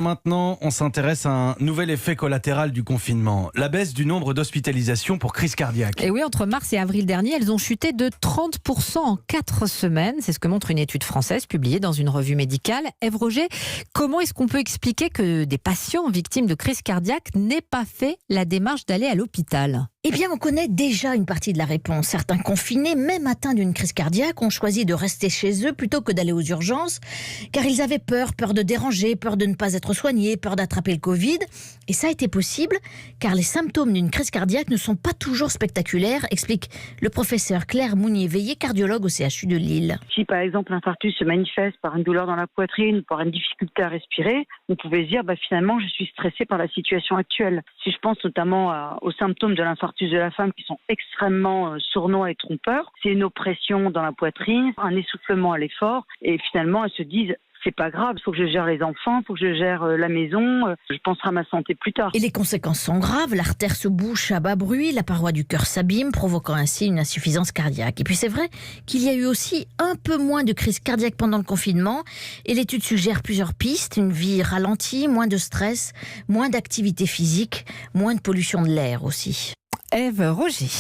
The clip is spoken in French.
Maintenant, on s'intéresse à un nouvel effet collatéral du confinement, la baisse du nombre d'hospitalisations pour crise cardiaque. Et oui, entre mars et avril dernier, elles ont chuté de 30% en 4 semaines. C'est ce que montre une étude française publiée dans une revue médicale. Ève Roger, comment est-ce qu'on peut expliquer que des patients victimes de crise cardiaque n'aient pas fait la démarche d'aller à l'hôpital ? Eh bien, on connaît déjà une partie de la réponse. Certains confinés, même atteints d'une crise cardiaque, ont choisi de rester chez eux plutôt que d'aller aux urgences, car ils avaient peur de déranger, peur de ne pas être soignés, peur d'attraper le Covid. Et ça a été possible, car les symptômes d'une crise cardiaque ne sont pas toujours spectaculaires, explique le professeur Claire Mounier-Veillé, cardiologue au CHU de Lille. Si par exemple l'infarctus se manifeste par une douleur dans la poitrine ou par une difficulté à respirer, vous pouvez se dire finalement je suis stressé par la situation actuelle. Si je pense notamment aux symptômes de l'infarctus de la femme qui sont extrêmement sournois et trompeurs, c'est une oppression dans la poitrine, un essoufflement à l'effort et finalement elles se disent c'est pas grave, il faut que je gère les enfants, il faut que je gère la maison, je penserai à ma santé plus tard. Et les conséquences sont graves, l'artère se bouche à bas bruit, la paroi du cœur s'abîme, provoquant ainsi une insuffisance cardiaque. Et puis c'est vrai qu'il y a eu aussi un peu moins de crise cardiaque pendant le confinement, et l'étude suggère plusieurs pistes, une vie ralentie, moins de stress, moins d'activité physique, moins de pollution de l'air aussi. Ève Roger.